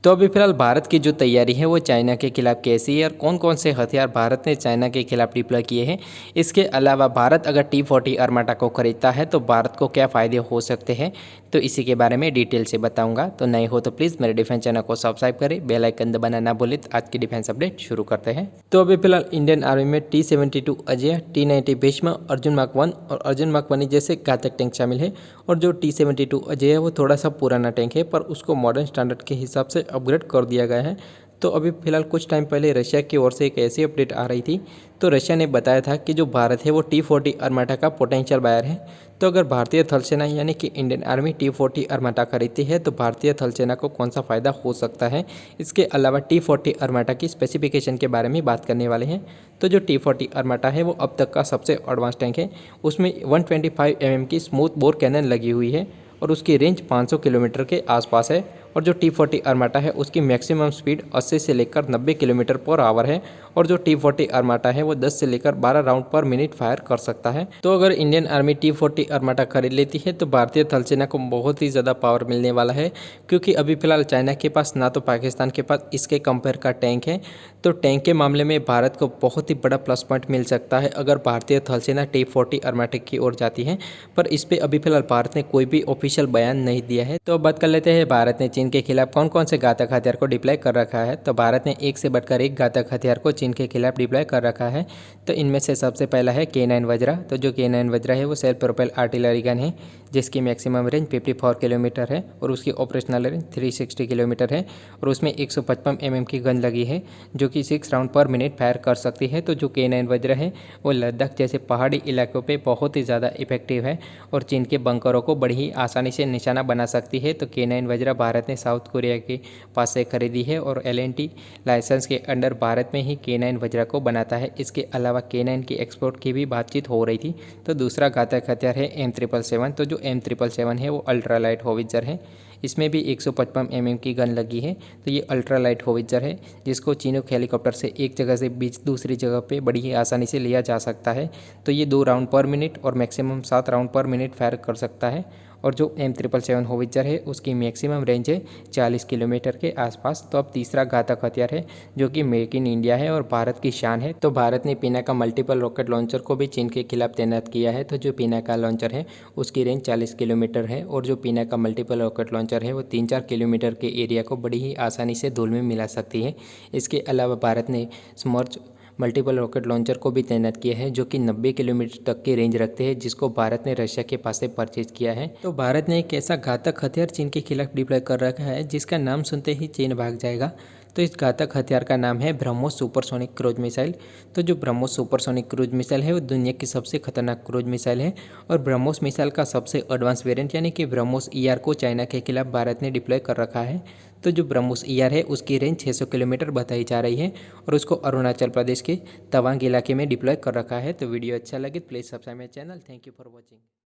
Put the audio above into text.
तो अभी फिलहाल भारत की जो तैयारी है वो चाइना के खिलाफ कैसी है और कौन कौन से हथियार भारत ने चाइना के खिलाफ डिप्लॉय किए हैं। इसके अलावा भारत अगर T-40 आर्माटा को खरीदता है तो भारत को क्या फ़ायदे हो सकते हैं, तो इसी के बारे में डिटेल से बताऊंगा। तो नए हो तो प्लीज़ मेरे डिफेंस चैनल को सब्सक्राइब करें, बेल आइकन दबाना ना भूलें। तो आज की डिफेंस अपडेट शुरू करते हैं। तो अभी फिलहाल इंडियन आर्मी में T-72 Ajay, T-90 Bhishma, Arjun mark 1 और अर्जुन मार्क 1 जैसे घातक टैंक शामिल है। और जो T-72 अजय है वो थोड़ा सा पुराना टैंक है, पर उसको मॉडर्न स्टैंडर्ड के हिसाब से अपग्रेड कर दिया गया है। तो अभी फिलहाल कुछ टाइम पहले रशिया की ओर से एक ऐसी अपडेट आ रही थी, तो रशिया ने बताया था कि जो भारत है वो T-40 आर्माटा का पोटेंशियल बायर है। तो अगर भारतीय थल सेना यानी कि इंडियन आर्मी T-40 आर्माटा खरीदती है तो भारतीय थल सेना को कौन सा फ़ायदा हो सकता है। इसके अलावा T-40 आर्माटा की स्पेसिफिकेशन के बारे में बात करने वाले हैं। तो जो T-40 आर्माटा है वो अब तक का सबसे एडवांस टैंक है। उसमें 125 mm की स्मूथ बोर कैनन लगी हुई है और उसकी रेंज 500 किलोमीटर के आसपास है। और जो T-40 आर्माटा है उसकी मैक्सिमम स्पीड 80 से लेकर 90 किलोमीटर पर आवर है। और जो T-40 आर्माटा है वो 10 से लेकर 12 राउंड पर मिनट फायर कर सकता है। तो अगर इंडियन आर्मी T-40 आर्माटा खरीद लेती है तो भारतीय थल सेना को बहुत ही ज़्यादा पावर मिलने वाला है, क्योंकि अभी फिलहाल चाइना के पास ना तो पाकिस्तान के पास इसके कंपेयर का टैंक है। तो टैंक के मामले में भारत को बहुत ही बड़ा प्लस पॉइंट मिल सकता है अगर भारतीय थल सेना T-40 आर्माटा की ओर जाती है, पर इस पर अभी फिलहाल भारत ने कोई भी ऑफिशियल बयान नहीं दिया है। तो अब बात कर लेते हैं भारत ने चीन के खिलाफ कौन कौन से घातक हथियार को डिप्लॉय कर रखा है। तो भारत ने एक से बढ़कर एक घातक हथियार को चीन के खिलाफ डिप्लॉय कर रखा है। तो इनमें से सबसे पहला है K9 वज्रा। तो जो K9 वज्रा है वो सेल्फ प्रोपेल आर्टिलरी गन है, जिसकी मैक्सिमम रेंज 54 किलोमीटर है और उसकी ऑपरेशनल रेंज 360 किलोमीटर है। और उसमें 155 mm की गन लगी है जो कि 6 राउंड पर मिनट फायर कर सकती है। तो जो K9 वज्रा है वो लद्दाख जैसे पहाड़ी इलाकों पे बहुत ही ज़्यादा इफेक्टिव है और चीन के बंकरों को बड़ी ही आसानी से निशाना बना सकती है। तो K9 वज्रा भारत ने साउथ कोरिया के पास से खरीदी है और LNT लाइसेंस के अंडर भारत में ही K9 वज्रा को बनाता है। इसके अलावा K9 की एक्सपोर्ट की भी बातचीत हो रही थी। तो दूसरा घातक हथियार है M777। तो जो M777 है वो अल्ट्रा लाइट होवित्जर है, इसमें भी 155 mm की गन लगी है। तो ये अल्ट्रा लाइट होवित्जर है जिसको चीनूक हेलीकॉप्टर से एक जगह से बीच दूसरी जगह पे बड़ी ही आसानी से लिया जा सकता है। तो ये 2 राउंड पर मिनट और मैक्सिमम 7 राउंड पर मिनट फायर कर सकता है। और जो M777 होवित्जर है उसकी मैक्सिमम रेंज है 40 किलोमीटर के आसपास। तो अब तीसरा घातक हथियार है जो कि मेक इन इंडिया है और भारत की शान है। तो भारत ने पिनाका मल्टीपल रॉकेट लॉन्चर को भी चीन के खिलाफ तैनात किया है। तो जो पिनाका लॉन्चर है उसकी रेंज 40 किलोमीटर है और जो पिनाका मल्टीपल रॉकेट लॉन्चर है वो 3-4 किलोमीटर के एरिया को बड़ी ही आसानी से धूल में मिला सकती है। इसके अलावा भारत ने स्मर्च मल्टीपल रॉकेट लॉन्चर को भी तैनात किया है जो कि 90 किलोमीटर तक की रेंज रखते हैं, जिसको भारत ने रशिया के पास से परचेज किया है। तो भारत ने एक ऐसा घातक हथियार चीन के खिलाफ डिप्लॉय कर रखा है जिसका नाम सुनते ही चीन भाग जाएगा। तो इस घातक हथियार का नाम है ब्रह्मोस सुपरसोनिक क्रूज मिसाइल। तो जो ब्रह्मोस सुपरसोनिक क्रूज मिसाइल है वो दुनिया की सबसे खतरनाक क्रूज मिसाइल है और ब्रह्मोस मिसाइल का सबसे एडवांस वेरिएंट यानी कि ब्रह्मोस ER को चाइना के खिलाफ भारत ने डिप्लॉय कर रखा है। तो जो ब्रह्मोस ER है उसकी रेंज 600 किलोमीटर बताई जा रही है और उसको अरुणाचल प्रदेश के तवांग इलाके में डिप्लॉय कर रखा है। तो वीडियो अच्छा लगे please subscribe my channel. Thank you for watching.